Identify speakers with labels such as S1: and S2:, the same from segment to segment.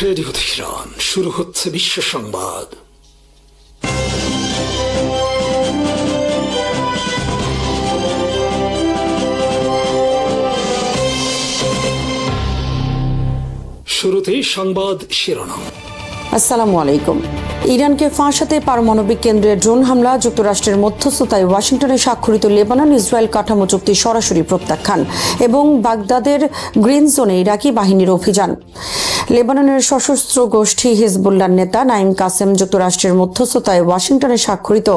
S1: Radio Tehran, শুরু হচ্ছে বিশ্ব সংবাদ। শুরুতেই সংবাদ শিরোনাম।
S2: আসসালামু আলাইকুম। ইরানকে ফাঁসাতে পারমাণবিক কেন্দ্রে ড্রোন হামলা, যুক্তরাষ্ট্রের মধ্যস্থতায় ওয়াশিংটনে স্বাক্ষরিত লেবানন ইসরায়েল কাঠামো চুক্তি সরাসরি প্রত্যাখ্যান এবং বাগদাদের গ্রিন জোনে ইরাকি বাহিনীর অভিযান। লেবাননের সশস্ত্র গোষ্ঠী হিজবুল্লাহর নেতা নাইম কাসেম যুক্তরাষ্ট্রের মধ্যস্থতায় ওয়াশিংটনে স্বাক্ষরিত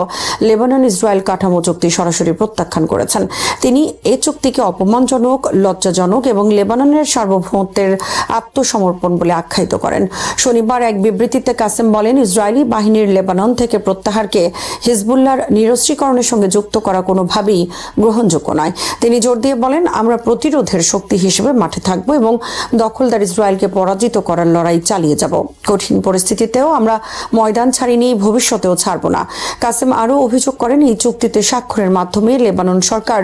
S2: লেবানন ইসরায়েল কাঠামো চুক্তি সরাসরি প্রত্যাখ্যান করেছেন। তিনি এই চুক্তিকে অপমানজনক, লজ্জাজনক এবং লেবাননের সার্বভৌমত্বের আত্মসমর্পণ বলে আখ্যায়িত করেন। শনিবার এক বিবৃতিতে কাসেম বলেন, ইসরায়েলি বাহিনীর লেবানন থেকে প্রত্যাহারকে হিজবুল্লাহর নিরস্ত্রীকরণের সঙ্গে যুক্ত করা কোনোভাবেই গ্রহণযোগ্য নয়। তিনি জোর দিয়ে বলেন, আমরা প্রতিরোধের শক্তি হিসেবে মাঠে থাকব এবং দখলদার ইসরায়েলকে পরাজিত করার লড়াই চালিয়ে যাব। কঠিন পরিস্থিতিতেও আমরা ময়দান ছাড়িনি, ভবিষ্যতেও ছাড়ব না। কাসেম আরও অভিযোগ করেন, এই চুক্তিতে স্বাক্ষরের মাধ্যমে লেবানন সরকার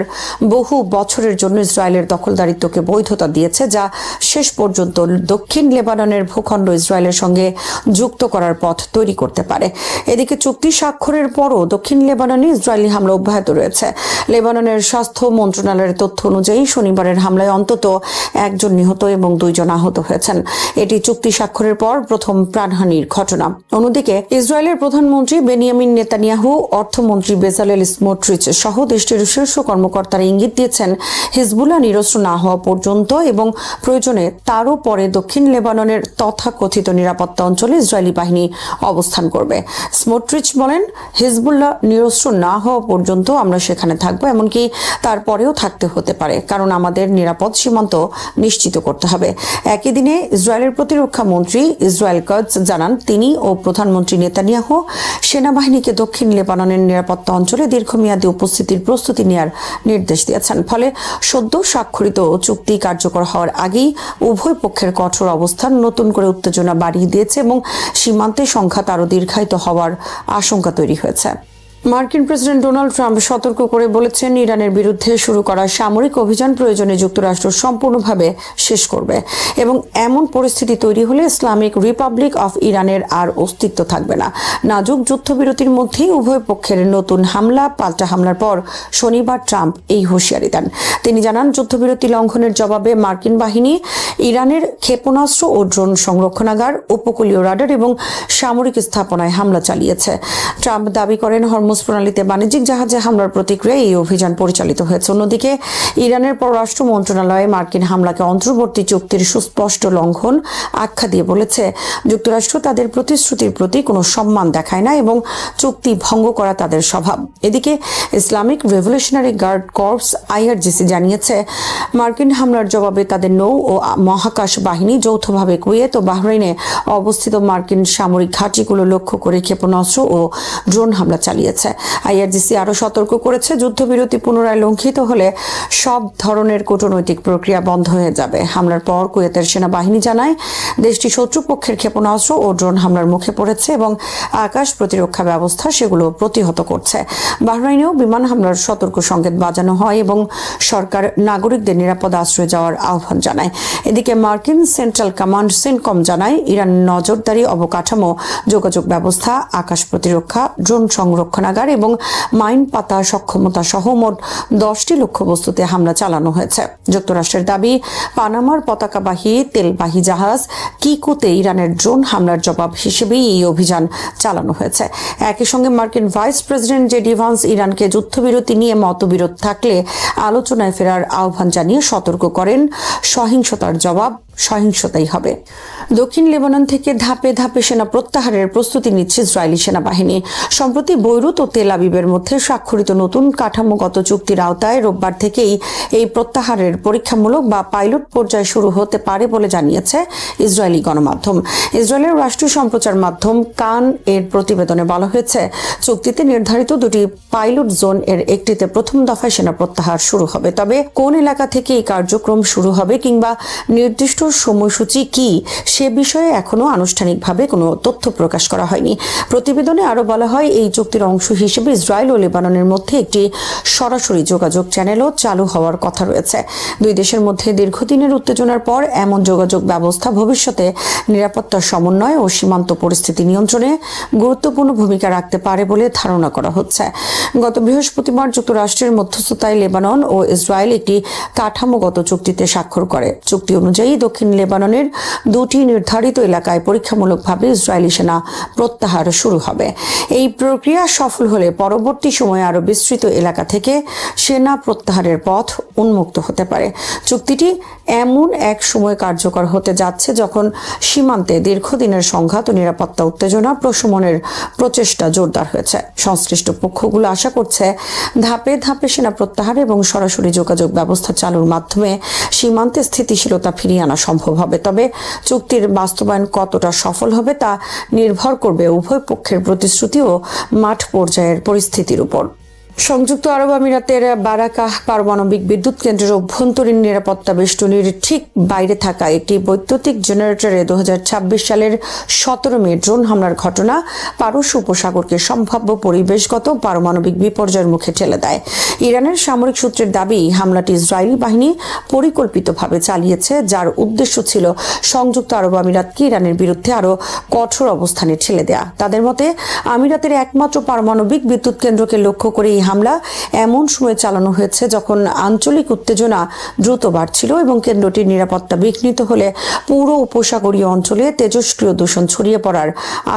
S2: বহু বছরের জন্য ইসরায়েলের দখলদারিত্বকে বৈধতা দিয়েছে, যা শেষ পর্যন্ত দক্ষিণ লেবাননের ভূখণ্ড ইসরায়েলের সঙ্গে যুক্ত করার পথ তৈরি করতে পারে। এদিকে চুক্তি স্বাক্ষরের পরও দক্ষিণ লেবাননে ইসরায়েলি হামলা অব্যাহত রয়েছে। লেবাননের স্বাস্থ্য মন্ত্রণালয়ের তথ্য অনুযায়ী শনিবারের হামলায় অন্তত একজন নিহত এবং 2 জন আহত হয়েছেন। এটি চুক্তি স্বাক্ষরের পর প্রথম প্রাণহানির ঘটনা। অন্যদিকে ইসরায়েলের প্রধানমন্ত্রী বেনিয়ামিন নেতানিয়াহু, অর্থমন্ত্রী বেজালেল স্মোট্রিচ সহ দেশটির শীর্ষ কর্মকর্তারা ইঙ্গিত দিয়েছেন, হিজবুল্লাহ নিরস্ত্র না হওয়া পর্যন্ত এবং প্রয়োজনে তারও পরে দক্ষিণ লেবাননের তথাকথিত নিরাপত্তা অঞ্চলে ইসরায়েলি বাহিনী অবস্থান করবে। স্মোট্রিচ বলেন, হিজবুল্লাহ নিরস্ত্র না হওয়া পর্যন্ত আমরা সেখানে থাকবো, এমনকি তারপরেও থাকতে হতে পারে, কারণ আমাদের নিরাপদ সীমান্ত নিশ্চিত করতে হবে। একই দিনে ইসরায়েলের প্রতিরক্ষা মন্ত্রী ইসরায়েল কাটজ জানান, তিনি ও প্রধানমন্ত্রী নেতানিয়াহু সেনাবাহিনীকে দক্ষিণ লেবাননের নিরাপত্তা অঞ্চলে দীর্ঘমেয়াদী উপস্থিতির প্রস্তুতি নেওয়ার নির্দেশ দিয়েছেন। ফলে সদ্য স্বাক্ষরিত চুক্তি কার্যকর হওয়ার আগেই উভয় পক্ষের কঠোর অবস্থান নতুন করে উত্তেজনা বাড়িয়ে দিয়েছে এবং সীমান্তে সংঘাত আরও দীর্ঘায়িত হওয়ার আশঙ্কা তৈরি হয়েছে। মার্কিন প্রেসিডেন্ট ডোনাল্ড ট্রাম্প সতর্ক করে বলেছেন, ইরানের বিরুদ্ধে শুরু করা সামরিক অভিযান প্রয়োজনে যুক্তরাষ্ট্র সম্পূর্ণভাবে শেষ করবে এবং এমন পরিস্থিতি তৈরি হলে ইসলামিক রিপাবলিক অফ ইরানের আর অস্তিত্ব থাকবে না। নাজুক যুদ্ধবিরতির মধ্যেই উভয় পক্ষের নতুন হামলা পাল্টা হামলার পর শনিবার ট্রাম্প এই হুঁশিয়ারি দেন। তিনি জানান, যুদ্ধবিরতি লঙ্ঘনের জবাবে মার্কিন বাহিনী ইরানের ক্ষেপণাস্ত্র ও ড্রোন সংরক্ষণাগার, উপকূলীয় রাডার এবং সামরিক স্থাপনায় হামলা চালিয়েছে। ট্রাম্প দাবি করেন, হরমুজ প্রণালীতে বাণিজ্যিক জাহাজে হামলার প্রতিক্রিয়ায় এই অভিযান পরিচালিত হয়েছে। অন্যদিকে ইরানের পররাষ্ট্র মন্ত্রণালয় মার্কিন হামলাকে অন্তর্বর্তী চুক্তির সুস্পষ্ট লঙ্ঘন আখ্যা দিয়ে বলেছে, যুক্তরাষ্ট্র তাদের প্রতিশ্রুতির প্রতি কোনো সম্মান দেখায় না এবং চুক্তি ভঙ্গ করা তাদের স্বভাব। এদিকে Islamic Revolutionary Guard Corps IRGC জানিয়েছে, মার্কিন হামলার জবাবে তাদের নৌ ও মহাকাশ বাহিনী যৌথভাবে কুয়েত ও বাহরাইনে অবস্থিত মার্কিন সামরিক ঘাঁটিগুলো লক্ষ্য করে ক্ষেপণাস্ত্র ও ড্রোন হামলা চালিয়েছে। IRGC আরও সতর্ক করেছে, যুদ্ধবিরতি পুনরায় লঙ্ঘিত হলে সব ধরনের কূটনৈতিক প্রক্রিয়া বন্ধ হয়ে যাবে। হামলার পর কুয়েতের সেনাবাহিনী জানায়, দেশটি শত্রুপক্ষের ক্ষেপণাস্ত্র ও ড্রোন হামলার মুখে পড়েছে এবং আকাশ প্রতিরক্ষা ব্যবস্থা সেগুলো প্রতিহত করছে। বাহরাইনেও বিমান হামলার সতর্ক সংকেত বাজানো হয় এবং সরকার নাগরিকদের নিরাপদ আশ্রয়ে যাওয়ার আহ্বান জানায়। এদিকে মার্কিন সেন্ট্রাল কমান্ড সেন্টকম জানায়, ইরান নজরদারি অবকাঠামো, যোগাযোগ ব্যবস্থা, আকাশ প্রতিরক্ষা, ড্রোন সংরক্ষণাগার এবং মাইন পাতা সক্ষমতা সহ মোট 10টি লক্ষ্যবস্তুতে হামলা চালানো হয়েছে। যুক্তরাষ্ট্রের দাবি, পানামার পতাকাবাহী তেলবাহী জাহাজ কিকোতে ইরানের ড্রোন হামলার জবাব হিসেবেই এই অভিযান চালানো হয়েছে। একই সঙ্গে মার্কিন ভাইস প্রেসিডেন্ট JD ভান্স ইরানকে যুদ্ধবিরতি নিয়ে মতবিরোধ থাকলে আলোচনায় ফেরার আহ্বান জানিয়ে সতর্ক করেন, সহিংসতার জবাব সহিংসতাই হবে। দক্ষিণ লেবানন থেকে ধাপে ধাপে সেনা প্রত্যাহারের প্রস্তুতি নিচ্ছে ইসরায়েলি সেনাবাহিনী। সম্প্রতি বৈরুত ও তেল আবিবের মধ্যে স্বাক্ষরিত নতুন কাঠামোগত চুক্তির আওতায় রোববার থেকেই এই প্রত্যাহারের পরীক্ষামূলক বা পাইলট পর্যায়ে শুরু হতে পারে বলে জানিয়েছে ইসরায়েলি গণমাধ্যম। ইসরায়েলের রাষ্ট্রীয় সম্প্রচার মাধ্যম কান এর প্রতিবেদনে বলা হয়েছে, চুক্তিতে নির্ধারিত 2টি পাইলট জোন এর একটিতে প্রথম দফায় সেনা প্রত্যাহার শুরু হবে। তবে কোন এলাকা থেকে এই কার্যক্রম শুরু হবে কিংবা নির্দিষ্ট সময়সূচি কি সে বিষয়ে এখনো আনুষ্ঠানিকভাবে কোনো তথ্য প্রকাশ করা হয়নি। প্রতিবেদনে আরও বলা হয়, এই চুক্তির অংশ হিসেবে ইসরায়েল ও লেবাননের মধ্যে একটি সরাসরি যোগাযোগ চ্যানেলও চালু হওয়ার কথা রয়েছে। দুই দেশের মধ্যে দীর্ঘদিনের উত্তেজনার পর এমন যোগাযোগ ব্যবস্থা ভবিষ্যতে নিরাপত্তা সমন্বয় ও সীমান্ত পরিস্থিতি নিয়ন্ত্রণে গুরুত্বপূর্ণ ভূমিকা রাখতে পারে বলে ধারণা করা হচ্ছে। গত বৃহস্পতিবার যুক্তরাষ্ট্রের মধ্যস্থতায় লেবানন ও ইসরায়েল একটি কাঠামোগত চুক্তিতে স্বাক্ষর করে। চুক্তি অনুযায়ী দক্ষিণ লেবাননের দুটি নির্ধারিত এলাকায় পরীক্ষামূলকভাবে ইসরায়েলি সেনা প্রত্যাহার শুরু হবে। এই প্রক্রিয়া সফল হলে পরবর্তী সময়ে আরও বিস্তৃত এলাকা থেকে সেনা প্রত্যাহারের পথ উন্মুক্ত হতে পারে। চুক্তিটি এমন এক সময় কার্যকর হতে যাচ্ছে যখন সীমান্তে দীর্ঘদিনের সংঘাত ও নিরাপত্তা উত্তেজনা প্রশমনের প্রচেষ্টা জোরদার হয়েছে। সংশ্লিষ্ট পক্ষগুলো আশা করছে ধাপে ধাপে সেনা প্রত্যাহার এবং সরাসরি যোগাযোগ ব্যবস্থা চালুর মাধ্যমে সীমান্তে স্থিতিশীলতা ফিরিয়ে আনা সম্ভব হবে। তবে চুক্তির বাস্তবায়ন কতটা সফল হবে তা নির্ভর করবে উভয় পক্ষের প্রতিশ্রুতি ও মাঠ পর্যায়ের পরিস্থিতির উপর। সংযুক্ত আরব আমিরাতের বারাকাহ পারমাণবিক বিদ্যুৎ কেন্দ্রের অভ্যন্তরীণ নিরাপত্তা বেষ্টনীর ঠিক বাইরে থাকা একটি বৈদ্যুতিক জেনারেটরে 2026 সালের 17 মে ড্রোন হামলার ঘটনা পারস্য উপসাগরকে সম্ভাব্য পরিবেশগত পারমাণবিক বিপর্যয়ের মুখে ঠেলে দেয়। ইরানের সামরিক সূত্রের দাবি, হামলাটি ইসরায়েলি বাহিনী পরিকল্পিতভাবে চালিয়েছে, যার উদ্দেশ্য ছিল সংযুক্ত আরব আমিরাতকে ইরানের বিরুদ্ধে আরও কঠোর অবস্থানে ঠেলে দেয়া। তাদের মতে, আমিরাতের একমাত্র পারমাণবিক বিদ্যুৎ কেন্দ্রকে লক্ষ্য করে এই হামলা এমন সময় চালানো হয়েছে যখন আঞ্চলিক উত্তেজনা দ্রুত বাড়ছিল এবং কেন্দ্রটির নিরাপত্তা বিঘ্নিত হলে পুরো উপসাগরীয় অঞ্চলে তেজস্ক্রিয় দূষণ ছড়িয়ে পড়ার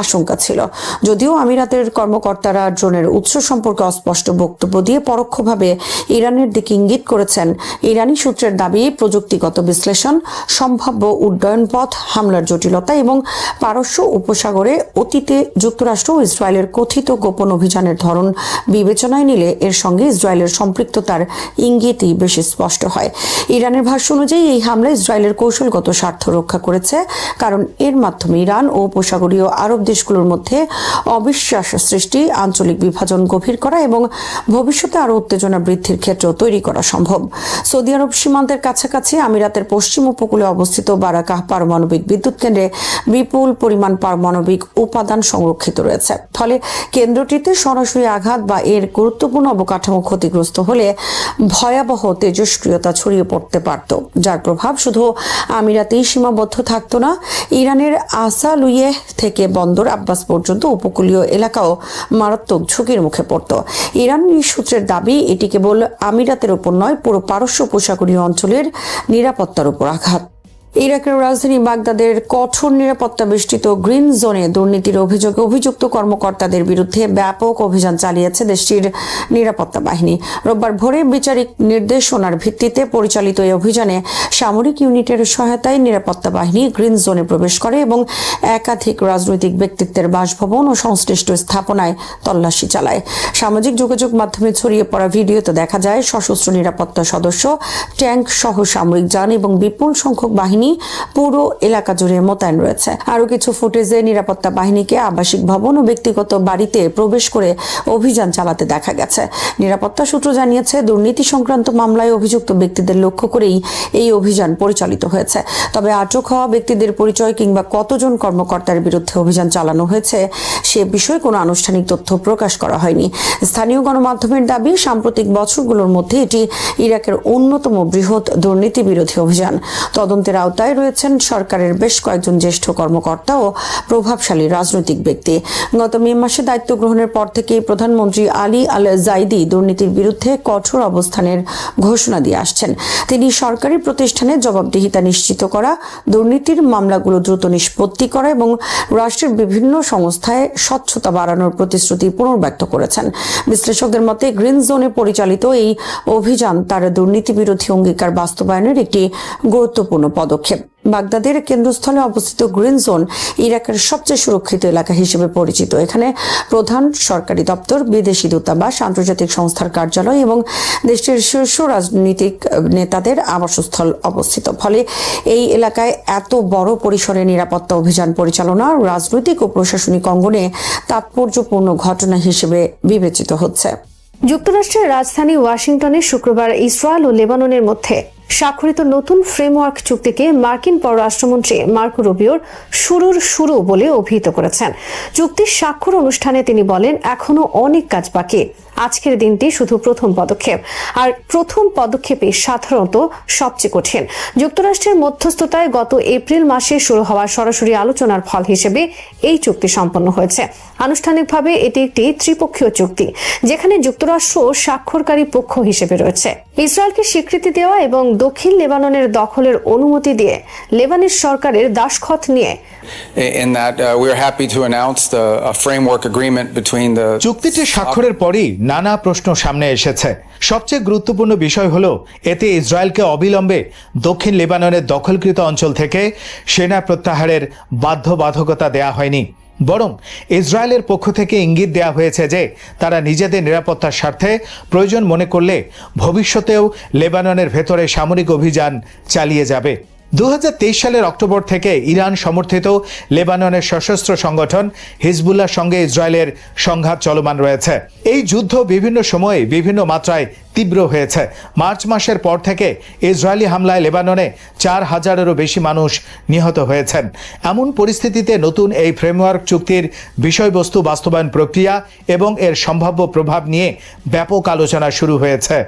S2: আশঙ্কা ছিল। যদিও আমিরাতের কর্মকর্তারা ড্রোনের উৎস সম্পর্কে অস্পষ্ট বক্তব্য দিয়ে পরোক্ষভাবে ইরানের দিকে ইঙ্গিত করেছেন। ইরানি সূত্রের দাবি, প্রযুক্তিগত বিশ্লেষণ, সম্ভাব্য উড্ডয়ন পথ, হামলার জটিলতা এবং পারস্য উপসাগরে অতীতে যুক্তরাষ্ট্র ও ইসরায়েলের কথিত গোপন অভিযানের ধরন বিবেচনায় নিলে এর সঙ্গে ইসরায়েলের সম্পৃক্ততার ইঙ্গিতই বেশি স্পষ্ট হয়। ইরানের ভাষ্য অনুযায়ী এই হামলা ইসরায়েলের কৌশলগত স্বার্থ রক্ষা করেছে, কারণ এর মাধ্যমে ইরান ও উপসাগরীয় আরব দেশগুলোর মধ্যে অবিশ্বাস সৃষ্টি, আঞ্চলিক বিভাজন গভীর করা এবং ভবিষ্যতে আরও উত্তেজনা বৃদ্ধির ক্ষেত্র তৈরি করা সম্ভব। সৌদি আরব সীমান্তের কাছাকাছি আমিরাতের পশ্চিম উপকূলে অবস্থিত বারাকাহ পারমাণবিক বিদ্যুৎ কেন্দ্রে বিপুল পরিমাণ পারমাণবিক উপাদান সংরক্ষিত রয়েছে। ফলে কেন্দ্রটিতে সরাসরি আঘাত বা এর গুরুত্বপূর্ণ অবকাঠামো ক্ষতিগ্রস্ত হলে ভয়াবহ তেজস্ক্রিয়তা ছড়িয়ে পড়তে পারত, যার প্রভাব শুধু আমিরাতেই সীমাবদ্ধ থাকত না। ইরানের আসালুইয়ে থেকে বন্দর আব্বাস পর্যন্ত উপকূলীয় এলাকাও মারাত্মক ঝুঁকির মুখে পড়ত। ইরানি সূত্রের দাবি, এটি কেবল আমিরাতের উপর নয়, পুরো পারস্য উপসাগরীয় অঞ্চলের নিরাপত্তার উপর আঘাত। ইরাকের রাজধানী বাগদাদের কঠোর নিরাপত্তা বেষ্টিত গ্রিন জোনে দুর্নীতির অভিযোগে অভিযুক্ত কর্মকর্তাদের বিরুদ্ধে ব্যাপক অভিযান চালিয়েছে দেশটির নিরাপত্তা বাহিনী। রোববার ভোরে বিচারিক নির্দেশনার ভিত্তিতে পরিচালিত এই অভিযানে সামরিক ইউনিটের সহায়তায় নিরাপত্তা বাহিনী গ্রিন জোনে প্রবেশ করে এবং একাধিক রাজনৈতিক ব্যক্তিত্বের বাসভবন ও সংশ্লিষ্ট স্থাপনায় তল্লাশি চালায়। সামাজিক যোগাযোগ মাধ্যমে ছড়িয়ে পড়া ভিডিওতে দেখা যায় সশস্ত্র নিরাপত্তা সদস্য, ট্যাঙ্ক সহ সামরিক যান এবং বিপুল সংখ্যক বাহিনী পুরো এলাকা জুড়ে মোতায়েন রয়েছে। আরো কিছু ফুটেজে নিরাপত্তা বাহিনীকে আবাসিক ভবন ও ব্যক্তিগত বাড়িতে প্রবেশ করে অভিযান চালাতে দেখা গেছে। নিরাপত্তা সূত্র জানিয়েছে, দুর্নীতি সংক্রান্ত মামলায় অভিযুক্ত ব্যক্তিদের লক্ষ্য করেই এই অভিযান পরিচালিত হয়েছে। তবে আটক হওয়া ব্যক্তিদের পরিচয় কিংবা কতজন কর্মকর্তার বিরুদ্ধে অভিযান চালানো হয়েছে সে বিষয়ে কোনো আনুষ্ঠানিক তথ্য প্রকাশ করা হয়নি। স্থানীয় গণমাধ্যমের দাবি, সাম্প্রতিক বছরগুলোর মধ্যে এটি ইরাকের অন্যতম বৃহৎ দুর্নীতি বিরোধী অভিযান। তদন্তের আওতায় রয়েছেন সরকারের বেশ কয়েকজন জ্যেষ্ঠ কর্মকর্তা ও প্রভাবশালী রাজনৈতিক ব্যক্তি। গত মে মাসে দায়িত্ব গ্রহণের পর থেকেই প্রধানমন্ত্রী আলী আল জাইদি দুর্নীতির বিরুদ্ধে কঠোর অবস্থানের ঘোষণা দিয়ে আসছেন। তিনি সরকারি প্রতিষ্ঠানে জবাবদিহিতা নিশ্চিত করা, দুর্নীতির মামলাগুলো দ্রুত নিষ্পত্তি করা এবং রাষ্ট্রের বিভিন্ন সংস্থায় স্বচ্ছতা বাড়ানোর প্রতিশ্রুতি পুনর্ব্যক্ত করেছেন। বিশ্লেষকদের মতে, গ্রিন জোনে পরিচালিত এই অভিযান তার দুর্নীতি বিরোধী অঙ্গীকার বাস্তবায়নের একটি গুরুত্বপূর্ণ পদক্ষেপ। বাগদাদের কেন্দ্রস্থলে অবস্থিত গ্রিন জোন ইরাকের সবচেয়ে সুরক্ষিত এলাকা হিসেবে পরিচিত। এখানে প্রধান সরকারি দপ্তর, বিদেশি দূতাবাস, আন্তর্জাতিক সংস্থার কার্যালয় এবং দেশটির শীর্ষ রাজনৈতিক নেতাদের আবাসস্থল অবস্থিত। ফলে এই এলাকায় এত বড় পরিসরে নিরাপত্তা অভিযান পরিচালনা রাজনৈতিক ও প্রশাসনিক অঙ্গনে তাৎপর্যপূর্ণ ঘটনা হিসেবে বিবেচিত হচ্ছে।
S3: যুক্তরাষ্ট্রের রাজধানী ওয়াশিংটনে শুক্রবার ইসরায়েল ও লেবাননের মধ্যে
S2: স্বাক্ষরিত নতুন ফ্রেমওয়ার্ক চুক্তিকে মার্কিন পররাষ্ট্রমন্ত্রী মার্কো রুবিওর শুরু বলে অভিহিত করেছেন। চুক্তির স্বাক্ষর অনুষ্ঠানে তিনি বলেন, এখনো অনেক কাজ বাকি। আজকের দিনটি শুধু প্রথম পদক্ষেপ, আর প্রথম পদক্ষেপই সাধারণত সবচেয়ে কঠিন। যুক্তরাষ্ট্রের মধ্যস্থতায় গত এপ্রিল মাসে শুরু হওয়া সরাসরি আলোচনার ফল হিসেবে এই চুক্তি সম্পন্ন হয়েছে। আনুষ্ঠানিকভাবে এটি একটি ত্রিপক্ষীয় চুক্তি, যেখানে যুক্তরাষ্ট্র স্বাক্ষরকারী পক্ষ হিসেবে রয়েছে। ইসরায়েলকে স্বীকৃতি দেওয়া এবং দক্ষিণ লেবাননের দখলের অনুমতি দিয়ে লেবানিজ সরকারের দাসখত নিয়ে
S3: চুক্তিটি স্বাক্ষরের পরই নানা প্রশ্ন সামনে এসেছে। সবচেয়ে গুরুত্বপূর্ণ বিষয় হলো, এতে ইসরায়েলকে অবিলম্বে দক্ষিণ লেবাননের দখলকৃত অঞ্চল থেকে সেনা প্রত্যাহারের বাধ্যবাধকতা দেয়া হয়নি, বরং ইসরায়েলের পক্ষ থেকে ইঙ্গিত দেওয়া হয়েছে যে তারা নিজেদের নিরাপত্তার স্বার্থে প্রয়োজন মনে করলে ভবিষ্যতেও লেবাননের ভেতরে সামরিক অভিযান চালিয়ে যাবে। 2023 সালের অক্টোবর থেকে ইরান সমর্থিত লেবাননের সশস্ত্র সংগঠন হিজবুল্লাহর সঙ্গে ইসরায়েলের সংঘাত চলমান রয়েছে। এই যুদ্ধ বিভিন্ন সময়ে বিভিন্ন মাত্রায় তীব্র হয়েছে। মার্চ মাসের পর থেকে ইসরায়েলি হামলায় লেবাননে 4,000-এরও বেশি মানুষ নিহত হয়েছেন। এমন পরিস্থিতিতে নতুন এই ফ্রেমওয়ার্ক চুক্তির বিষয়বস্তু বাস্তবায়ন প্রক্রিয়া এবং এর সম্ভাব্য প্রভাব নিয়ে ব্যাপক আলোচনা শুরু হয়েছে।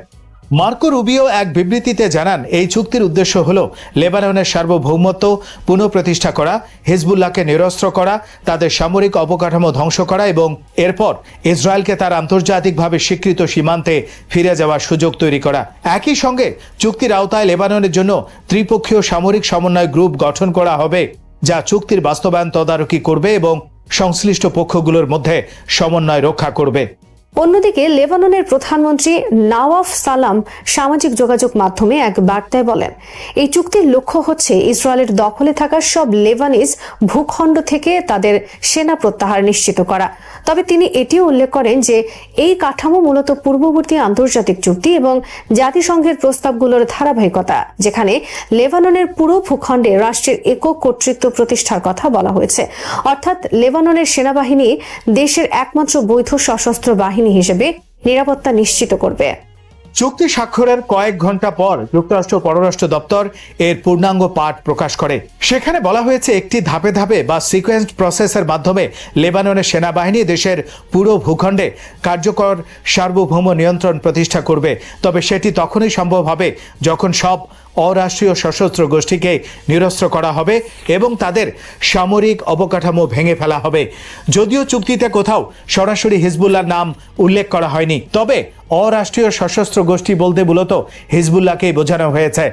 S3: মার্কো রুবিও এক বিবৃতিতে জানান, এই চুক্তির উদ্দেশ্য হল লেবাননের সার্বভৌমত্ব পুনঃপ্রতিষ্ঠা করা, হিজবুল্লাহকে নিরস্ত্র করা, তাদের সামরিক অবকাঠামো ধ্বংস করা এবং এরপর ইসরায়েলকে তার আন্তর্জাতিকভাবে স্বীকৃত সীমান্তে ফিরে যাওয়ার সুযোগ তৈরি করা। একই সঙ্গে চুক্তির আওতায় লেবাননের জন্য ত্রিপক্ষীয় সামরিক সমন্বয় গ্রুপ গঠন করা হবে, যা চুক্তির বাস্তবায়ন তদারকি করবে এবং সংশ্লিষ্ট পক্ষগুলোর মধ্যে সমন্বয় রক্ষা করবে।
S2: অন্যদিকে লেবাননের প্রধানমন্ত্রী নাওয়াফ সালাম সামাজিক যোগাযোগ মাধ্যমে এক বার্তায় বলেন, এই চুক্তির লক্ষ্য হচ্ছে ইসরায়েলের দখলে থাকা সব লেবানিজ ভূখণ্ড থেকে তাদের সেনা প্রত্যাহার নিশ্চিত করা। তবে তিনি এটিও উল্লেখ করেন যে এই কাঠামো মূলত পূর্ববর্তী আন্তর্জাতিক চুক্তি এবং জাতিসংঘের প্রস্তাবগুলোর ধারাবাহিকতা, যেখানে লেবাননের পুরো ভূখণ্ডে রাষ্ট্রের একক কর্তৃত্ব প্রতিষ্ঠার কথা বলা হয়েছে। অর্থাৎ লেবাননের সেনাবাহিনী দেশের একমাত্র বৈধ সশস্ত্র বাহিনী হিসেবে নিরাপত্তা নিশ্চিত করবে।
S3: চুক্তি স্বাক্ষরের কয়েক ঘন্টা পর যুক্তরাষ্ট্র পররাষ্ট্র দপ্তর এর পূর্ণাঙ্গ পাঠ প্রকাশ করে। সেখানে বলা হয়েছে, একটি ধাপে ধাপে বা সিকোয়েন্সড প্রসেসের মাধ্যমে লেবাননের সেনাবাহিনী দেশের পুরো ভূখণ্ডে কার্যকর সার্বভৌম নিয়ন্ত্রণ প্রতিষ্ঠা করবে। তবে সেটি তখনই সম্ভব হবে যখন সব অরাষ্ট্রীয় সশস্ত্র গোষ্ঠীকে নিরস্ত্র করা হবে এবং তাদের সামরিক অবকাঠামো ভেঙে ফেলা হবে। যদিও চুক্তিতে কোথাও সরাসরি হিজবুল্লাহর নাম উল্লেখ করা হয়নি, তবে অরাষ্ট্রীয় সশস্ত্র গোষ্ঠী বলতে মূলত হিজবুল্লাহকেই বোঝানো হয়েছে।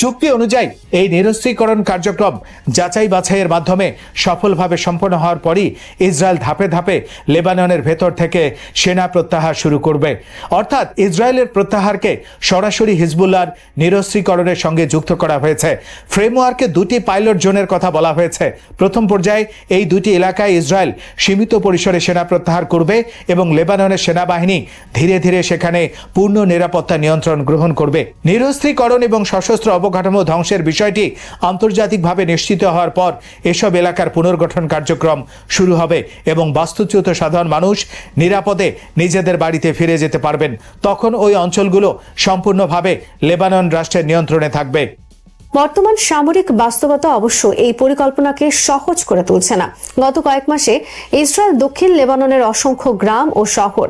S3: চুক্তি অনুযায়ী এই নিরস্ত্রীকরণ কার্যক্রম যাচাই বাছাইয়ের মাধ্যমে সফলভাবে সম্পন্ন হওয়ার পরই ইসরায়েল ধাপে ধাপে লেবাননের ভেতর থেকে সেনা প্রত্যাহার শুরু করবে। অর্থাৎ ইসরায়েলের প্রত্যাহারকে সরাসরি হিজবুল্লাহর নিরস্ত্রীকরণের সঙ্গে যুক্ত করা হয়েছে। ফ্রেমওয়ার্কে দুটি পাইলট জোনের কথা বলা হয়েছে। প্রথম পর্যায়ে এই দুটি এলাকায় ইসরায়েল সীমিত পরিসরে সেনা প্রত্যাহার করবে এবং লেবাননের সেনাবাহিনী ধীরে ধীরে সেখানে পূর্ণ নিরাপত্তা নিয়ন্ত্রণ গ্রহণ করবে। নিরস্ত্রীকরণ এবং সশস্ত্র অবকাঠামো ধ্বংসের বিষয়টি আন্তর্জাতিকভাবে নিশ্চিত হওয়ার পর এসব এলাকার পুনর্গঠন কার্যক্রম শুরু হবে এবং বাস্তুচ্যুত সাধারণ মানুষ নিরাপদে নিজেদের বাড়িতে ফিরে যেতে পারবেন। তখন ওই অঞ্চলগুলো সম্পূর্ণভাবে লেবানন রাষ্ট্রের নিয়ন্ত্রণে থাকবে।
S2: বর্তমান সামরিক বাস্তবতা অবশ্য এই পরিকল্পনাকে সহজ করে তুলছে না। গত কয়েক মাসে ইসরায়েল দক্ষিণ লেবাননের অসংখ্য গ্রাম ও শহর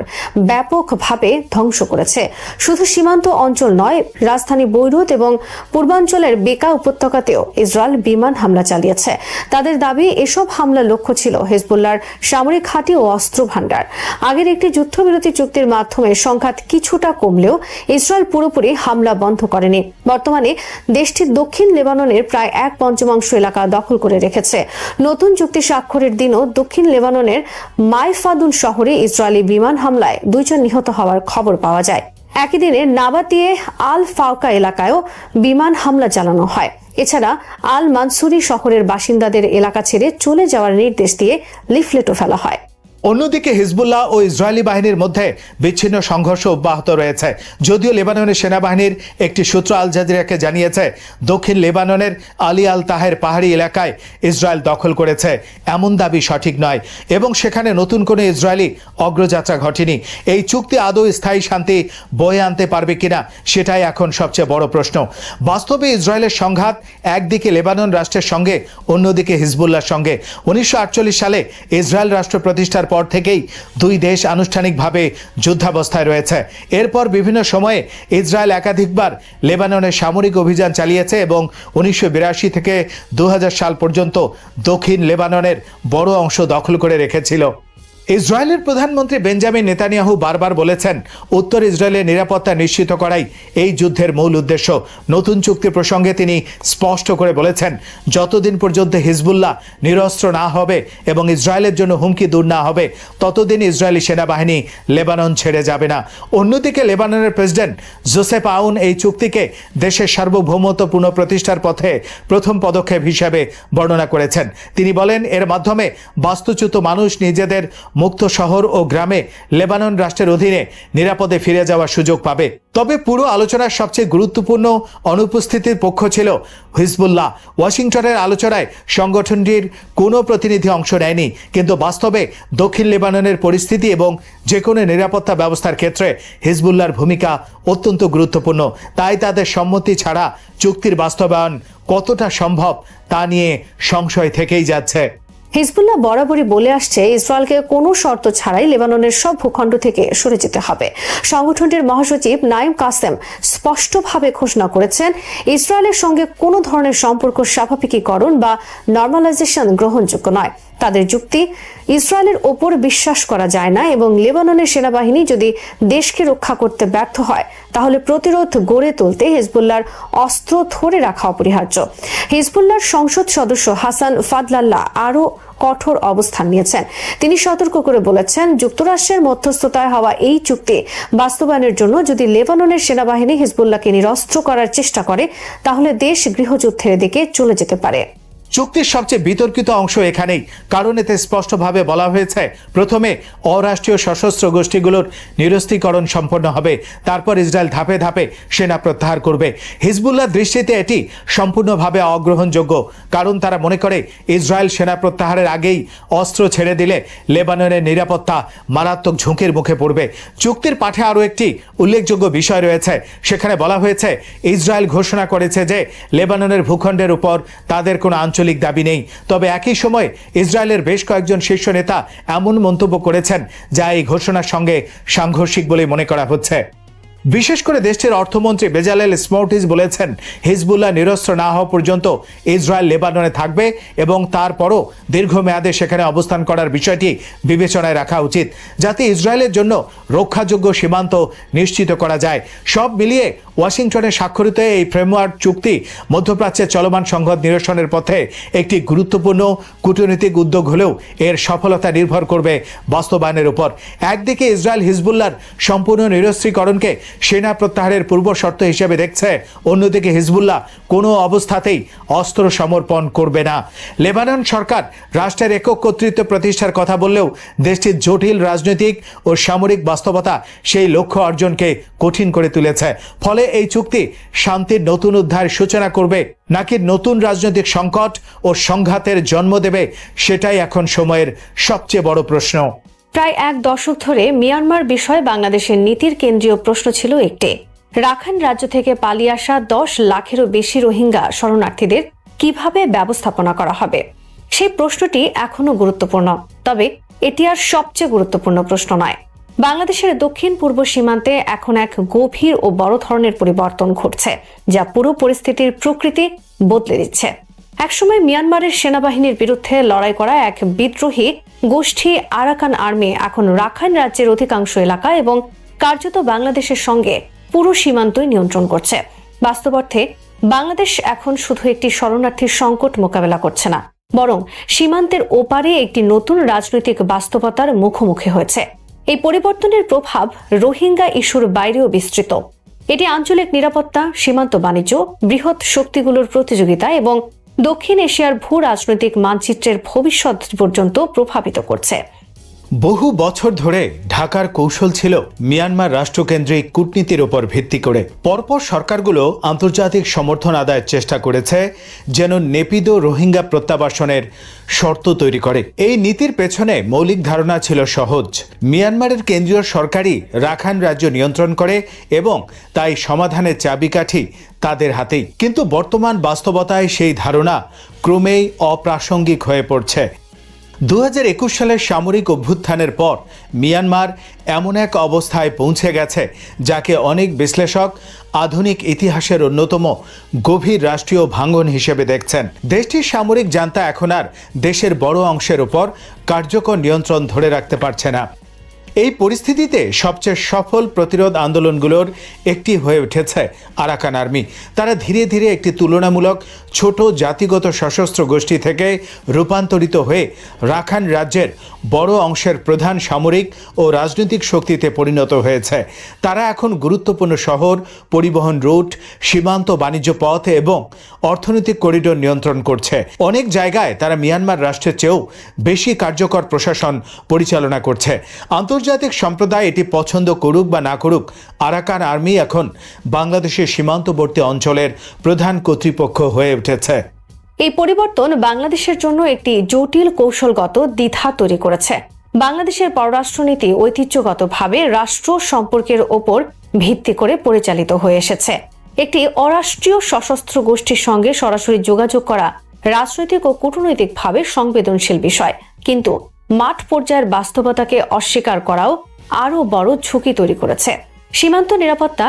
S2: ব্যাপকভাবে ধ্বংস করেছে। শুধু সীমান্ত অঞ্চল নয়, রাজধানী বৈরুত এবং পূর্বাঞ্চলের বেকা উপত্যকাতেও ইসরায়েল বিমান হামলা চালিয়েছে। তাদের দাবি, এসব হামলার লক্ষ্য ছিল হিজবুল্লাহর সামরিক ঘাঁটি ও অস্ত্র ভাণ্ডার। আগের একটি যুদ্ধবিরতি চুক্তির মাধ্যমে সংঘাত কিছুটা কমলেও ইসরায়েল পুরোপুরি হামলা বন্ধ করেনি। বর্তমানে দেশটির দক্ষিণ লেবাননের প্রায় 1/5 এলাকা দখল করে রেখেছে। নতুন চুক্তি স্বাক্ষরের দিনও দক্ষিণ লেবাননের মাইফাদুন শহরে ইসরায়েলি বিমান হামলায় 2 জন নিহত হওয়ার খবর পাওয়া যায়। একই দিনে নাবাতিয়ে আল ফাওকা এলাকায়ও বিমান হামলা চালানো হয়। এছাড়া আল মানসুরি শহরের বাসিন্দাদের এলাকা ছেড়ে চলে যাওয়ার নির্দেশ দিয়ে লিফলেটও ফেলা হয়।
S3: অন্যদিকে হিজবুল্লাহ ও ইসরায়েলি বাহিনীর মধ্যে বিচ্ছিন্ন সংঘর্ষ অব্যাহত রয়েছে। যদিও লেবাননের সেনাবাহিনীর একটি সূত্র আল জাজিরাকে জানিয়েছে, দক্ষিণ লেবাননের আলী আল তাহের পাহাড়ি এলাকায় ইসরায়েল দখল করেছে এমন দাবি সঠিক নয় এবং সেখানে নতুন কোনো ইসরায়েলি অগ্রযাত্রা ঘটেনি। এই চুক্তি আদৌ স্থায়ী শান্তি বয়ে আনতে পারবে কিনা সেটাই এখন সবচেয়ে বড় প্রশ্ন। বাস্তবে ইসরায়েলের সংঘাত একদিকে লেবানন রাষ্ট্রের সঙ্গে, অন্যদিকে হিজবুল্লাহর সঙ্গে। 1948 সালে ইসরায়েল রাষ্ট্র প্রতিষ্ঠার পর থেকেই দুই দেশ আনুষ্ঠানিকভাবে যুদ্ধাবস্থায় রয়েছে। এরপর বিভিন্ন সময়ে ইসরায়েল একাধিকবার লেবাননে সামরিক অভিযান চালিয়েছে এবং 1982 থেকে 2000 সাল পর্যন্ত দক্ষিণ লেবাননের বড় অংশ দখল করে রেখেছিল। ইসরায়েলের প্রধানমন্ত্রী বেঞ্জামিন নেতানিয়াহু বারবার বলেছেন, উত্তর ইসরায়েলের নিরাপত্তা নিশ্চিত করাই এই যুদ্ধের মূল উদ্দেশ্য। নতুন চুক্তি প্রসঙ্গে তিনি স্পষ্ট করে বলেছেন, যতদিন পর্যন্ত হিজবুল্লাহ নিরস্ত্র না হবে এবং ইসরায়েলের জন্য হুমকি দূর না হবে, ততদিন ইসরায়েলি সেনাবাহিনী লেবানন ছেড়ে যাবে না। অন্যদিকে লেবাননের প্রেসিডেন্ট জোসেফ আউন এই চুক্তিকে দেশের সার্বভৌমত্ব পুনঃপ্রতিষ্ঠার পথে প্রথম পদক্ষেপ হিসেবে বর্ণনা করেছেন। তিনি বলেন, এর মাধ্যমে বাস্তুচ্যুত মানুষ নিজেদের মুক্ত শহর ও গ্রামে লেবানন রাষ্ট্রের অধীনে নিরাপদে ফিরে যাওয়ার সুযোগ পাবে। তবে পুরো আলোচনার সবচেয়ে গুরুত্বপূর্ণ অনুপস্থিতির পক্ষ ছিল হিজবুল্লাহ। ওয়াশিংটনের আলোচনায় সংগঠনটির কোনো প্রতিনিধি অংশ নেয়নি, কিন্তু বাস্তবে দক্ষিণ লেবাননের পরিস্থিতি এবং যে কোনো নিরাপত্তা ব্যবস্থার ক্ষেত্রে হিজবুল্লাহর ভূমিকা অত্যন্ত গুরুত্বপূর্ণ। তাই তাদের সম্মতি ছাড়া চুক্তির বাস্তবায়ন কতটা সম্ভব তা নিয়ে সংশয় থেকেই যাচ্ছে।
S4: হিজবুল্লাহ বরাবরই বলে আসছে, ইসরায়েলকে কোনো শর্ত ছাড়াই লেবাননের সব ভূখণ্ড থেকে সরে যেতে হবে। সংগঠনটির মহাসচিব নাইম কাসেম স্পষ্টভাবে ঘোষণা করেছেন, ইসরায়েলের সঙ্গে কোনো ধরনের সম্পর্ক স্বাভাবিকীকরণ বা নর্মালাইজেশন গ্রহণযোগ্য নয়। তাদের যুক্তি, ইসরায়েলের ওপর বিশ্বাস করা যায় না এবং লেবাননের সেনাবাহিনী যদি দেশকে রক্ষা করতে ব্যর্থ হয় তাহলে প্রতিরোধ গড়ে তুলতে হিজবুল্লাহর অস্ত্র ধরে রাখা অপরিহার্য। হিজবুল্লাহর সংসদ সদস্য হাসান ফাদলাল্লাহ আরও কঠোর অবস্থান নিয়েছেন। তিনি সতর্ক করে বলেছেন, যুক্তরাষ্ট্রের মধ্যস্থতায় হওয়া এই চুক্তি বাস্তবায়নের জন্য যদি লেবাননের সেনাবাহিনী হিজবুল্লাহকে নিরস্ত্র করার চেষ্টা করে তাহলে দেশ গৃহযুদ্ধের দিকে চলে যেতে পারে।
S3: চুক্তির সবচেয়ে বিতর্কিত অংশ এখানেই, কারণ এতে স্পষ্টভাবে বলা হয়েছে, প্রথমে অরাষ্ট্রীয় সশস্ত্র গোষ্ঠীগুলোর নিরস্ত্রীকরণ সম্পন্ন হবে, তারপর ইসরায়েল ধাপে ধাপে সেনা প্রত্যাহার করবে। হিজবুল্লাহর দৃষ্টিতে এটি সম্পূর্ণভাবে অগ্রহণযোগ্য, কারণ তারা মনে করে ইসরায়েল সেনা প্রত্যাহারের আগেই অস্ত্র ছেড়ে দিলে লেবাননের নিরাপত্তা মারাত্মক ঝুঁকির মুখে পড়বে। চুক্তির পাঠে আরও একটি উল্লেখযোগ্য বিষয় রয়েছে। সেখানে বলা হয়েছে, ইসরায়েল ঘোষণা করেছে যে লেবাননের ভূখণ্ডের উপর তাদের কোনো আঞ্চলিক দাবি নেই। তবে একই সময় ইসরায়েলের বেশ কয়েকজন শীর্ষ নেতা এমন মন্তব্য করেছেন যা এই ঘোষণার সঙ্গে সাংঘর্ষিক বলে মনে করা হচ্ছে। বিশেষ করে দেশটির অর্থমন্ত্রী বেজালেল স্মোট্রিচ বলেছেন, হিজবুল্লাহ নিরস্ত্র না হওয়া পর্যন্ত ইসরায়েল লেবাননে থাকবে এবং তারপরও দীর্ঘমেয়াদে সেখানে অবস্থান করার বিষয়টি বিবেচনায় রাখা উচিত, যাতে ইসরায়েলের জন্য রক্ষাযোগ্য সীমান্ত নিশ্চিত করা যায়। সব মিলিয়ে ওয়াশিংটনে স্বাক্ষরিত এই ফ্রেমওয়ার্ক চুক্তি মধ্যপ্রাচ্যের চলমান সংঘাত নিরসনের পথে একটি গুরুত্বপূর্ণ কূটনৈতিক উদ্যোগ হলেও এর সফলতা নির্ভর করবে বাস্তবায়নের উপর। একদিকে ইসরায়েল হিজবুল্লাহর সম্পূর্ণ নিরস্ত্রীকরণকে সেনা প্রত্যাহারের পূর্ব শর্ত হিসেবে দেখছে, অন্যদিকে হিজবুল্লাহ কোনো অবস্থাতেই অস্ত্র সমর্পণ করবে না। লেবানন সরকার রাষ্ট্রের একক কর্তৃত্ব প্রতিষ্ঠার কথা বললেও দেশটির জটিল রাজনৈতিক ও সামরিক বাস্তবতা সেই লক্ষ্য অর্জনকে কঠিন করে তুলেছে। ফলে এই চুক্তি শান্তির নতুন অধ্যায়ের সূচনা করবে নাকি নতুন রাজনৈতিক সংকট ও সংঘাতের জন্ম দেবে, সেটাই এখন সময়ের সবচেয়ে বড় প্রশ্ন।
S4: প্রায় এক দশক ধরে মিয়ানমার বিষয়ে বাংলাদেশের নীতির কেন্দ্রীয় প্রশ্ন ছিল একটি, রাখাইন রাজ্য থেকে পালিয়ে আসা 10 লাখেরও বেশি রোহিঙ্গা শরণার্থীদের কিভাবে ব্যবস্থাপনা করা হবে। সেই প্রশ্নটি এখনো গুরুত্বপূর্ণ, তবে এটি আর সবচেয়ে গুরুত্বপূর্ণ প্রশ্ন নয়। বাংলাদেশের দক্ষিণ পূর্ব সীমান্তে এখন এক গভীর ও বড় ধরনের পরিবর্তন ঘটছে, যা পুরো পরিস্থিতির প্রকৃতি বদলে দিচ্ছে। একসময় মিয়ানমারের সেনাবাহিনীর বিরুদ্ধে লড়াই করা এক বিদ্রোহী গোষ্ঠী আরাকান আর্মি এখন রাখাইন রাজ্যের অধিকাংশ এলাকা এবং কার্যত বাংলাদেশের সঙ্গে পুরো সীমান্তই নিয়ন্ত্রণ করছে। বাস্তব অর্থে বাংলাদেশ এখন শুধু একটি শরণার্থীর সংকট মোকাবেলা করছে না, বরং সীমান্তের ওপারে একটি নতুন রাজনৈতিক বাস্তবতার মুখোমুখি হয়েছে। এই পরিবর্তনের প্রভাব রোহিঙ্গা ইস্যুর বাইরেও বিস্তৃত। এটি আঞ্চলিক নিরাপত্তা, সীমান্ত বাণিজ্য, বৃহৎ শক্তিগুলোর প্রতিযোগিতা এবং দক্ষিণ এশিয়ার ভূ রাজনৈতিক মানচিত্রের ভবিষ্যৎ পর্যন্ত প্রভাবিত করছে।
S3: বহু বছর ধরে ঢাকার কৌশল ছিল মিয়ানমার রাষ্ট্রকেন্দ্রিক কূটনীতির উপর ভিত্তি করে পরপর সরকারগুলো আন্তর্জাতিক সমর্থন আদায়ের চেষ্টা করেছে, যেন নেপিদো রোহিঙ্গা প্রত্যাবাসনের শর্ত তৈরি করে। এই নীতির পেছনে মৌলিক ধারণা ছিল সহজ: মিয়ানমারের কেন্দ্রীয় সরকারই রাখাইন রাজ্য নিয়ন্ত্রণ করে এবং তাই সমাধানের চাবিকাঠি তাদের হাতেই। কিন্তু বর্তমান বাস্তবতায় সেই ধারণা ক্রমেই অপ্রাসঙ্গিক হয়ে পড়ছে। 2021 সালের সামরিক অভ্যুত্থানের পর মিয়ানমার এমন এক অবস্থায় পৌঁছে গেছে যাকে অনেক বিশ্লেষক আধুনিক ইতিহাসের অন্যতম গভীর রাষ্ট্রীয় ভাঙন হিসেবে দেখছেন। দেশটির সামরিক জান্তা এখন আর দেশের বড় অংশের উপর কার্যকর নিয়ন্ত্রণ ধরে রাখতে পারছে না। এই পরিস্থিতিতে সবচেয়ে সফল প্রতিরোধ আন্দোলনগুলোর একটি হয়ে উঠেছে আরাকান আর্মি। তারা ধীরে ধীরে একটি তুলনামূলক ছোট জাতিগত সশস্ত্র গোষ্ঠী থেকে রূপান্তরিত হয়ে রাখাইন রাজ্যের বড় অংশের প্রধান সামরিক ও রাজনৈতিক শক্তিতে পরিণত হয়েছে। তারা এখন গুরুত্বপূর্ণ শহর, পরিবহন রুট, সীমান্ত বাণিজ্য পথ এবং অর্থনৈতিক করিডোর নিয়ন্ত্রণ করছে। অনেক জায়গায় তারা মিয়ানমার রাষ্ট্রের চেয়েও বেশি কার্যকর প্রশাসন পরিচালনা করছে। আন্তর্জাতিক সম্প্রদায় এটি পছন্দ করুক বা না করুক, আরাকান আর্মি এখন বাংলাদেশের সীমান্তবর্তী অঞ্চলের প্রধান কর্তৃপক্ষ হয়ে উঠেছে।
S4: এই পরিবর্তন বাংলাদেশের জন্য একটি জটিল কৌশলগত দ্বিধা তৈরি করেছে। বাংলাদেশের পররাষ্ট্রনীতি ঐতিহ্যগতভাবে রাষ্ট্র সম্পর্কের ওপর ভিত্তি করে পরিচালিত হয়ে এসেছে। একটি অরাষ্ট্রীয় সশস্ত্র গোষ্ঠীর সঙ্গে সরাসরি যোগাযোগ করা রাজনৈতিক ও কূটনৈতিকভাবে সংবেদনশীল বিষয়, কিন্তু মাঠ পর্যায়ের বাস্তবতাকে অস্বীকার করাও আরও বড় ঝুঁকি তৈরি করেছে। সীমান্ত নিরাপত্তা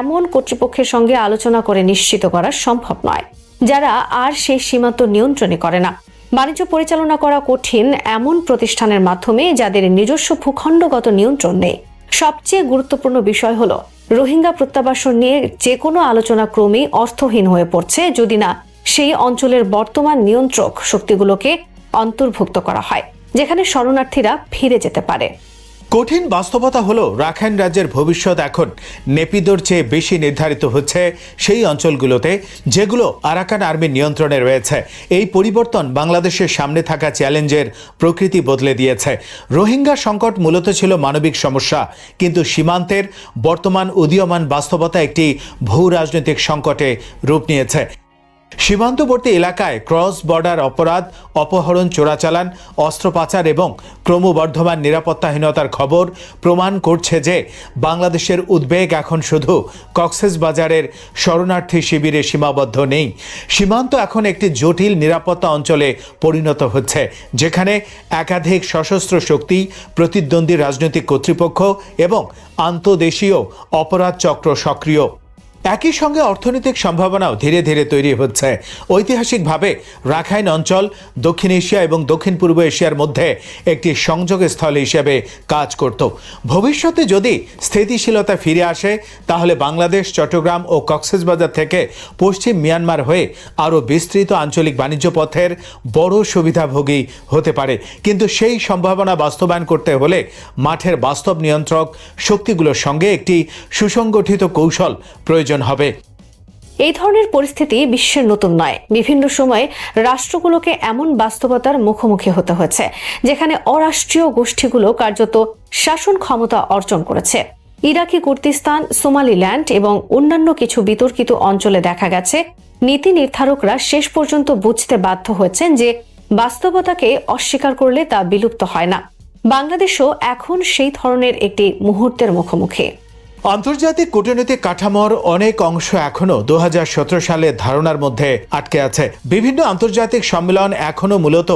S4: এমন কর্তৃপক্ষের সঙ্গে আলোচনা করে নিশ্চিত করা সম্ভব নয় যারা আর সেই সীমান্ত নিয়ন্ত্রণই করে না। বাণিজ্য পরিচালনা করা কঠিন এমন প্রতিষ্ঠানের মাধ্যমে যাদের নিজস্ব ভূখণ্ডগত নিয়ন্ত্রণ নেই। সবচেয়ে গুরুত্বপূর্ণ বিষয় হলো রোহিঙ্গা প্রত্যাবাসন নিয়ে যে কোনো আলোচনা ক্রমেই অর্থহীন হয়ে পড়ছে যদি না সেই অঞ্চলের বর্তমান নিয়ন্ত্রক শক্তিগুলোকে অন্তর্ভুক্ত করা হয়, যেখানে শরণার্থীরা ফিরে যেতে পারে।
S3: কঠিন বাস্তবতা হলো রাখাইন রাজ্যের ভবিষ্যৎ এখন নেপিদোর চেয়ে বেশি নির্ধারিত হচ্ছে সেই অঞ্চলগুলোতে যেগুলো আরাকান আর্মির নিয়ন্ত্রণে রয়েছে। এই পরিবর্তন বাংলাদেশের সামনে থাকা চ্যালেঞ্জের প্রকৃতি বদলে দিয়েছে। রোহিঙ্গা সংকট মূলত ছিল মানবিক সমস্যা, কিন্তু সীমান্তের বর্তমান উদীয়মান বাস্তবতা একটি ভূ রাজনৈতিক সংকটে রূপ নিয়েছে। সীমান্তবর্তী এলাকায় ক্রস বর্ডার অপরাধ, অপহরণ, চোরাচালান, অস্ত্র পাচার এবং ক্রমবর্ধমান নিরাপত্তাহীনতার খবর প্রমাণ করছে যে বাংলাদেশের উদ্বেগ এখন শুধু কক্সবাজারের শরণার্থী শিবিরে সীমাবদ্ধ নেই। সীমান্ত এখন একটি জটিল নিরাপত্তা অঞ্চলে পরিণত হচ্ছে, যেখানে একাধিক সশস্ত্র শক্তি, প্রতিদ্বন্দ্বী রাজনৈতিক কর্তৃপক্ষ এবং আন্তঃদেশীয় অপরাধ চক্র সক্রিয়। একই সঙ্গে অর্থনৈতিক সম্ভাবনাও ধীরে ধীরে তৈরি হচ্ছে। ঐতিহাসিকভাবে রাখাইন অঞ্চল দক্ষিণ এশিয়া এবং দক্ষিণ পূর্ব এশিয়ার মধ্যে একটি সংযোগস্থল হিসেবে কাজ করত। ভবিষ্যতে যদি স্থিতিশীলতা ফিরে আসে, তাহলে বাংলাদেশ, চট্টগ্রাম ও কক্সবাজার থেকে পশ্চিম মিয়ানমার হয়ে আরও বিস্তৃত আঞ্চলিক বাণিজ্য পথের বড় সুবিধাভোগী হতে পারে। কিন্তু সেই সম্ভাবনা বাস্তবায়ন করতে হলে মাঠের বাস্তব নিয়ন্ত্রক শক্তিগুলোর সঙ্গে একটি সুসংগঠিত কৌশল প্রয়োজন হবে।
S4: এই ধরনের পরিস্থিতি বিশ্বের নতুন নয়। বিভিন্ন সময়ে রাষ্ট্রগুলোকে এমন বাস্তবতার মুখোমুখি হতে হয়েছে যেখানে অরাষ্ট্রীয় গোষ্ঠীগুলো কার্যত শাসন ক্ষমতা অর্জন করেছে। ইরাকি কুর্দিস্তান, সোমালিল্যান্ড এবং অন্যান্য কিছু বিতর্কিত অঞ্চলে দেখা গেছে নীতি নির্ধারকরা শেষ পর্যন্ত বুঝতে বাধ্য হয়েছেন যে বাস্তবতাকে অস্বীকার করলে তা বিলুপ্ত হয় না। বাংলাদেশও এখন সেই ধরনের একটি মুহূর্তের মুখোমুখি।
S3: আন্তর্জাতিক কূটনৈতিক কাঠামোর অনেক অংশ এখনো 2017 সালের ধারণার মধ্যে আটকে আছে। বিভিন্ন আন্তর্জাতিক সম্মেলন এখনো মূলত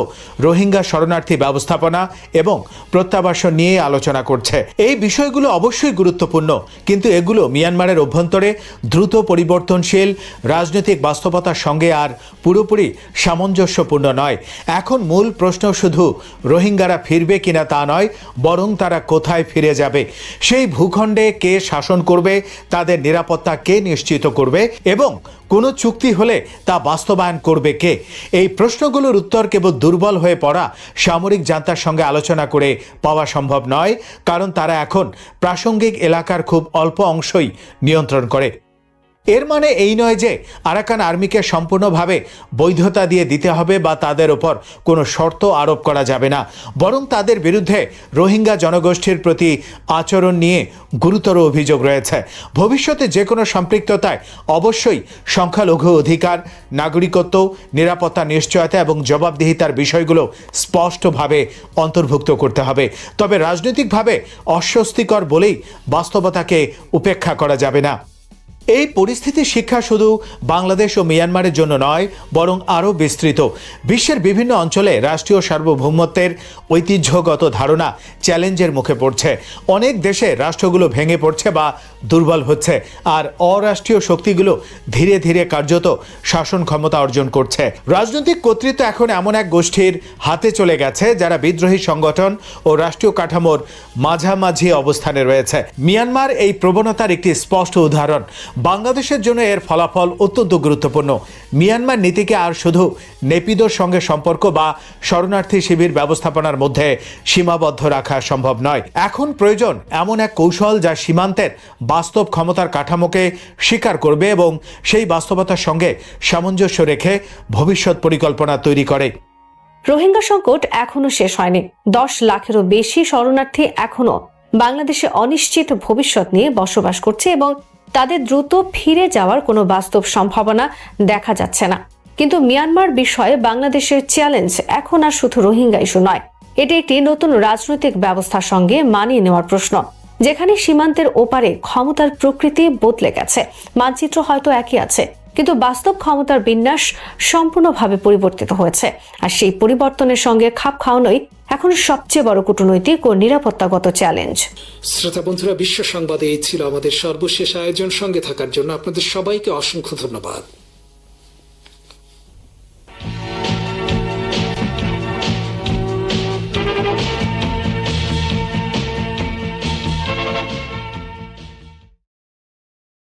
S3: রোহিঙ্গা শরণার্থী ব্যবস্থাপনা এবং প্রত্যাবাসন নিয়ে আলোচনা করছে। এই বিষয়গুলো অবশ্যই গুরুত্বপূর্ণ, কিন্তু এগুলো মিয়ানমারের অভ্যন্তরে দ্রুত পরিবর্তনশীল রাজনৈতিক বাস্তবতার সঙ্গে আর পুরোপুরি সামঞ্জস্যপূর্ণ নয়। এখন মূল প্রশ্ন শুধু রোহিঙ্গারা ফিরবে কিনা তা নয়, বরং তারা কোথায় ফিরে যাবে, সেই ভূখণ্ডে কে শাসন করবে, তাদের নিরাপত্তা কে নিশ্চিত করবে এবং কোনো চুক্তি হলে তা বাস্তবায়ন করবে কে। এই প্রশ্নগুলোর উত্তর কেবল দুর্বল হয়ে পড়া সামরিক জান্তার সঙ্গে আলোচনা করে পাওয়া সম্ভব নয়, কারণ তারা এখন প্রাসঙ্গিক এলাকার খুব অল্প অংশই নিয়ন্ত্রণ করে। এর মানে এই নয় যে আরাকান আর্মিকে সম্পূর্ণভাবে বৈধতা দিয়ে দিতে হবে বা তাদের ওপর কোনো শর্ত আরোপ করা যাবে না, বরং তাদের বিরুদ্ধে রোহিঙ্গা জনগোষ্ঠীর প্রতি আচরণ নিয়ে গুরুতর অভিযোগ রয়েছে। ভবিষ্যতে যে কোনো সম্পৃক্ততায় অবশ্যই সংখ্যালঘু অধিকার, নাগরিকত্ব, নিরাপত্তা নিশ্চয়তা এবং জবাবদিহিতার বিষয়গুলো স্পষ্টভাবে অন্তর্ভুক্ত করতে হবে। তবে রাজনৈতিকভাবে অস্বস্তিকর বলেই বাস্তবতাকে উপেক্ষা করা যাবে না। এই পরিস্থিতির শিক্ষা শুধু বাংলাদেশ ও মিয়ানমারের জন্য নয়, বরং আরও বিস্তৃত। বিশ্বের বিভিন্ন অঞ্চলে রাষ্ট্রীয় সার্বভৌমত্বের ঐতিহ্যগত ধারণা চ্যালেঞ্জের মুখে পড়ছে। অনেক দেশে রাষ্ট্রগুলো ভেঙে পড়ছে বা দুর্বল হচ্ছে, আর অরাষ্ট্রীয় শক্তিগুলো ধীরে ধীরে কার্যত শাসন ক্ষমতা অর্জন করছে। রাজনৈতিক কর্তৃত্ব এখন এমন এক গোষ্ঠীর হাতে চলে গেছে যারা বিদ্রোহী সংগঠন ও রাষ্ট্রীয় কাঠামোর মাঝামাঝি অবস্থানে রয়েছে। মিয়ানমার এই প্রবণতার একটি স্পষ্ট উদাহরণ। বাংলাদেশের জন্য এর ফলাফল অত্যন্ত গুরুত্বপূর্ণ। মিয়ানমার নীতিকে আর শুধু নেপিদোর সঙ্গে সম্পর্ক বা শরণার্থী শিবির ব্যবস্থাপনার মধ্যে সীমাবদ্ধ রাখা সম্ভব নয়। এখন প্রয়োজন এমন এক কৌশল যা সীমান্তের বাস্তব ক্ষমতার কাঠামোকে স্বীকার করবে এবং সেই বাস্তবতার সঙ্গে সামঞ্জস্য রেখে ভবিষ্যৎ পরিকল্পনা তৈরি করে।
S4: রোহিঙ্গা সংকট এখনো শেষ হয়নি। 10 লাখেরও বেশি শরণার্থী এখনো বাংলাদেশে অনিশ্চিত ভবিষ্যৎ নিয়ে বসবাস করছে এবং তাদের দ্রুত ফিরে যাওয়ার কোনো বাস্তব সম্ভাবনা দেখা যাচ্ছে না। কিন্তু মিয়ানমার বিষয়ে বাংলাদেশের চ্যালেঞ্জ এখন আর শুধু রোহিঙ্গা ইস্যু নয়, এটি একটি নতুন রাজনৈতিক ব্যবস্থার সঙ্গে মানিয়ে নেওয়ার প্রশ্ন, যেখানে সীমান্তের ওপারে ক্ষমতার প্রকৃতি বদলে গেছে। মানচিত্র হয়তো একই আছে, কিন্তু বাস্তব ক্ষমতার বিন্যাস সম্পূর্ণভাবে পরিবর্তিত হয়েছে। আর সেই পরিবর্তনের সঙ্গে খাপ খাওয়ানোই এখন সবচেয়ে বড় কূটনৈতিক ও নিরাপত্তাগত চ্যালেঞ্জ।
S1: শ্রোতা বন্ধুরা, বিশ্ব সংবাদে এই ছিল আমাদের সর্বশেষ আয়োজন। সঙ্গে থাকার জন্য আপনাদের সবাইকে অসংখ্য ধন্যবাদ।